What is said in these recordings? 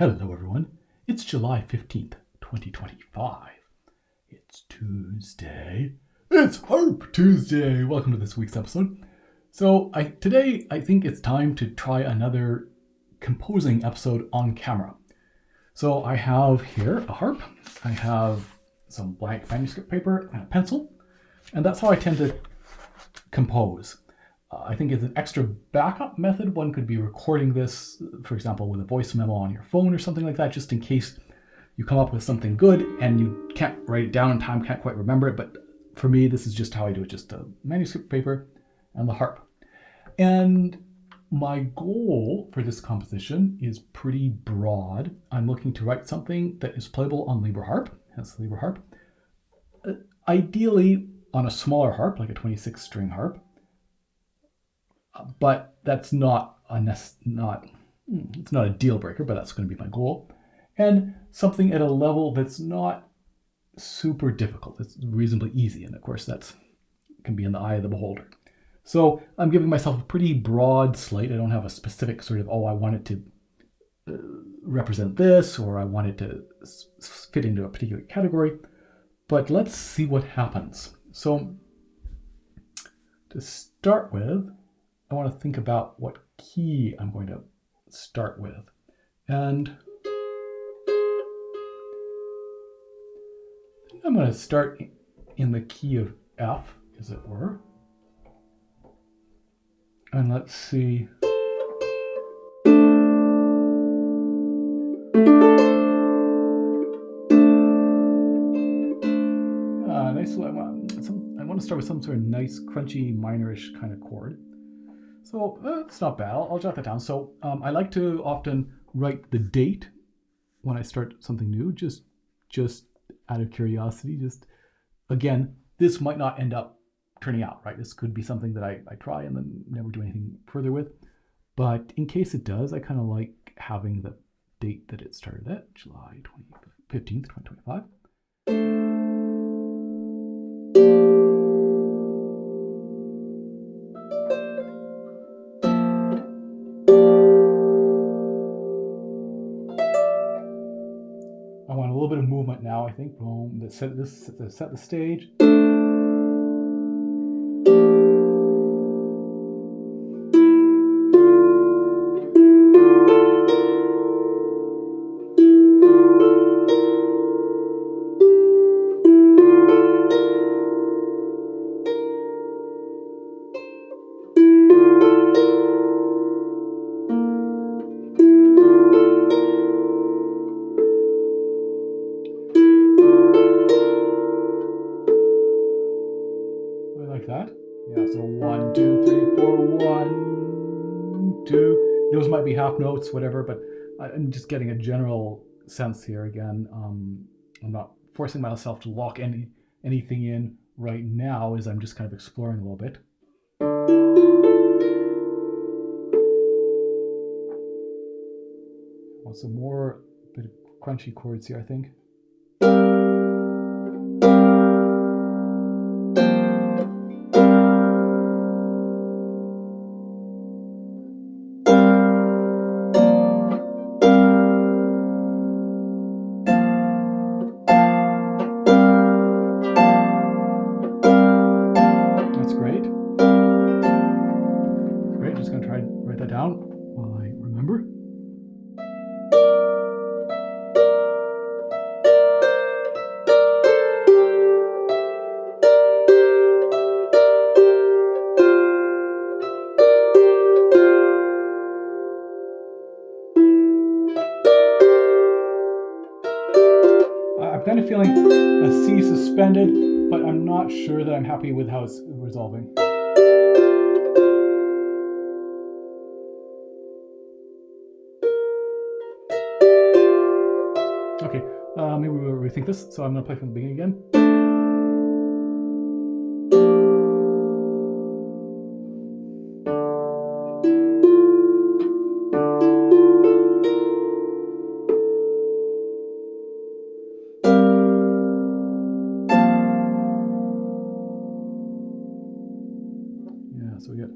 Hello everyone, it's July 15th, 2025. It's Tuesday. It's Harp Tuesday! Welcome to this week's episode. So today I think it's time to try another composing episode on camera. So I have here a harp, I have some blank manuscript paper and a pencil, and that's how I tend to compose. I think as an extra backup method, one could be recording this, for example, with a voice memo on your phone or something like that, just in case you come up with something good and you can't write it down in time, can't quite remember it. But for me, this is just how I do it, just the manuscript paper and the harp. And my goal for this composition is pretty broad. I'm looking to write something that is playable on Libre Harp, hence the Libre Harp. Ideally on a smaller harp, like a 26-string harp. But that's not it's not a deal breaker, but that's going to be my goal. And something at a level that's not super difficult. It's reasonably easy. And of course, that can be in the eye of the beholder. So I'm giving myself a pretty broad slate. I don't have a specific sort of, I want it to represent this, or I want it to fit into a particular category. But let's see what happens. So to start with, I want to think about what key I'm going to start with. And I'm going to start in the key of F, as it were. And let's see. Nice. I want to start with some sort of nice, crunchy, minorish kind of chord. So it's not bad. I'll jot that down. So I like to often write the date when I start something new, just out of curiosity. Just again, this might not end up turning out right. This could be something that I try and then never do anything further with. But in case it does, I kind of like having the date that it started at, July 15th, 2025. I want a little bit of movement now, I think. Boom. Let's set the stage. That. Yeah, so 1, 2, 3, 4, 1, 2. Those might be half notes, whatever, but I'm just getting a general sense here again. I'm not forcing myself to lock anything in right now, as I'm just kind of exploring a little bit. Want some more bit of crunchy chords here, I think. Down while I remember. I'm kind of feeling a C suspended, but I'm not sure that I'm happy with how it's resolving. Okay, maybe we'll rethink this. So I'm going to play from the beginning again. Yeah, so we get.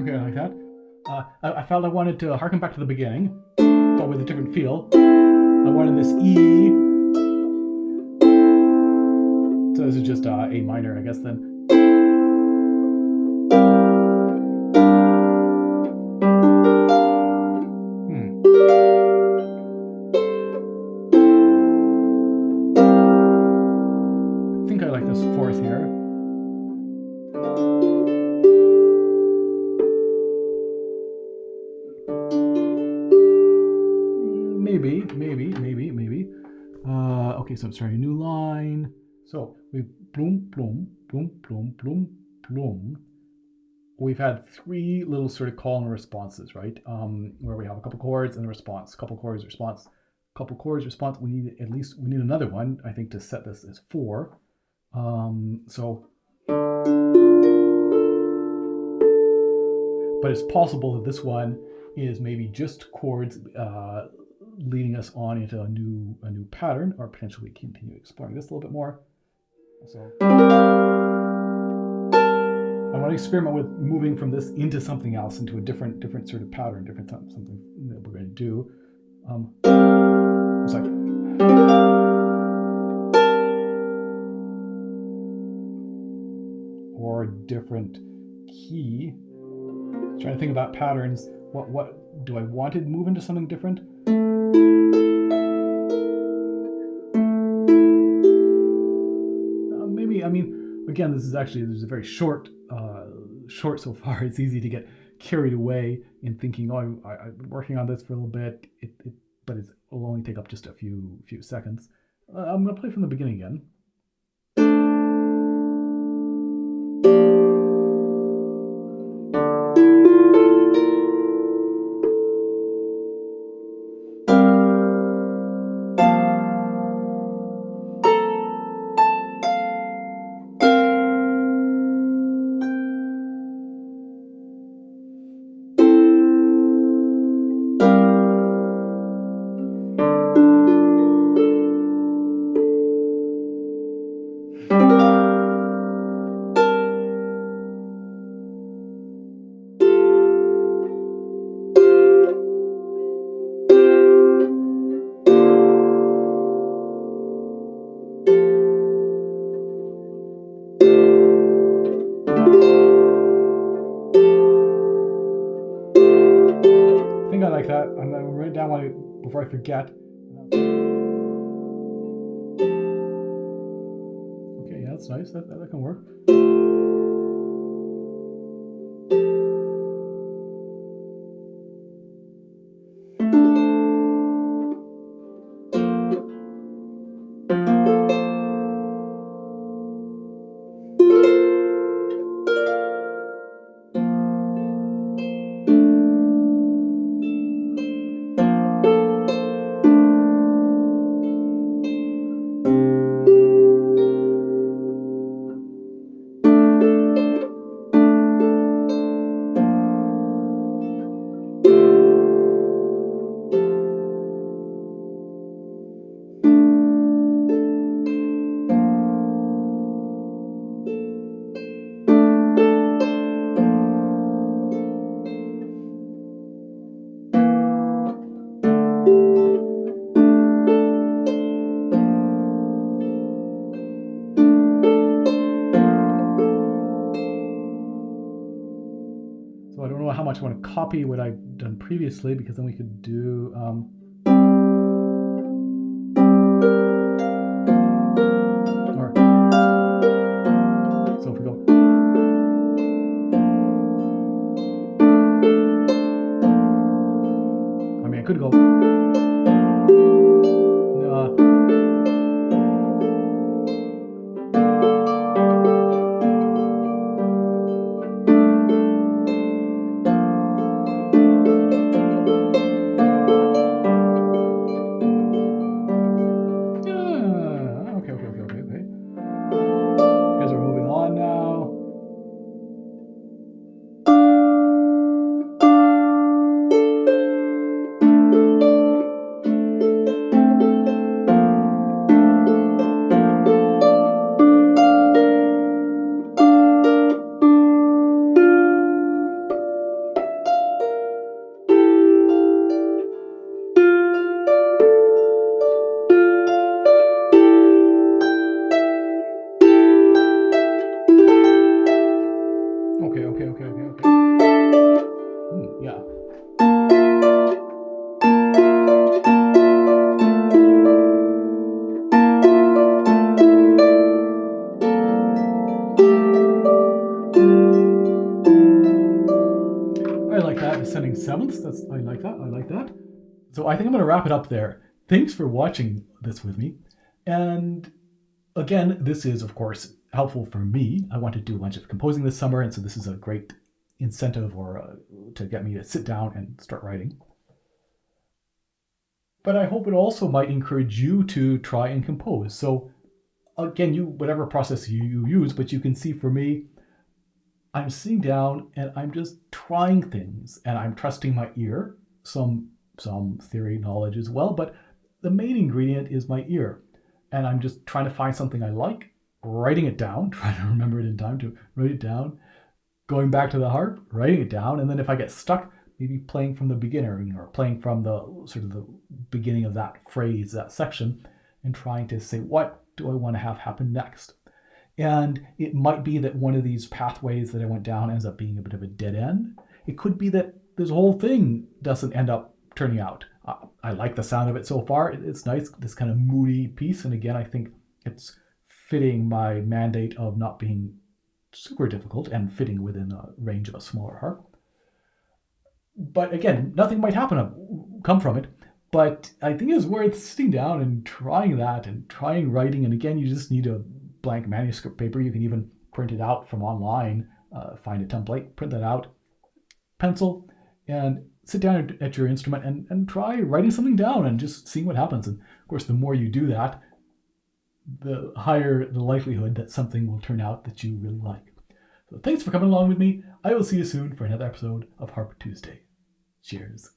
Okay, like that. I felt I wanted to harken back to the beginning, but with a different feel. I wanted this E. So this is just A minor, I guess, then. I think I like this fourth here. Maybe. Okay, so I'm starting a new line. So we bloom, bloom, bloom, bloom, bloom, bloom. We've had three little sort of call and responses, right? Where we have a couple chords and a response, couple chords, response, couple chords, response. We need another one, I think, to set this as 4. But it's possible that this one is maybe just chords leading us on into a new pattern, or potentially continue exploring this a little bit more. So I want to experiment with moving from this into something else, into a different sort of pattern, something that we're going to do. It's like, or a different key. Trying to think about patterns. What do I want to move into something different? Maybe. I mean, again, this is a very short so far. It's easy to get carried away in thinking, oh, I've been working on this for a little bit. But it will only take up just a few seconds. I'm going to play from the beginning again. I think I like that. I'm going to write down one before I forget. Okay, yeah, that's nice. That can work. So I don't know how much I want to copy what I've done previously, because then we could do so if we go, I mean, I could go okay. Because we're moving on now. descending sevenths. I like that. I like that. So I think I'm going to wrap it up there. Thanks for watching this with me. And again, this is, of course, helpful for me. I want to do a bunch of composing this summer, and so this is a great incentive to get me to sit down and start writing. But I hope it also might encourage you to try and compose. So again, whatever process you use, but you can see for me, I'm sitting down and I'm just trying things, and I'm trusting my ear, some theory knowledge as well, but the main ingredient is my ear. And I'm just trying to find something I like, writing it down, trying to remember it in time to write it down, going back to the harp, writing it down, and then if I get stuck, maybe playing from the beginning or playing from the sort of the beginning of that phrase, that section, and trying to say, what do I want to have happen next? And it might be that one of these pathways that I went down ends up being a bit of a dead end. It could be that this whole thing doesn't end up turning out. I like the sound of it so far. It's nice, this kind of moody piece. And again, I think it's fitting my mandate of not being super difficult and fitting within a range of a smaller harp. But again, nothing might come from it. But I think it's worth sitting down and trying that and trying writing. And again, you just need a blank manuscript paper. You can even print it out from online, find a template, print that out, pencil, and sit down at your instrument and try writing something down and just seeing what happens. And of course, the more you do that, the higher the likelihood that something will turn out that you really like. So thanks for coming along with me. I will see you soon for another episode of Harp Tuesday. Cheers.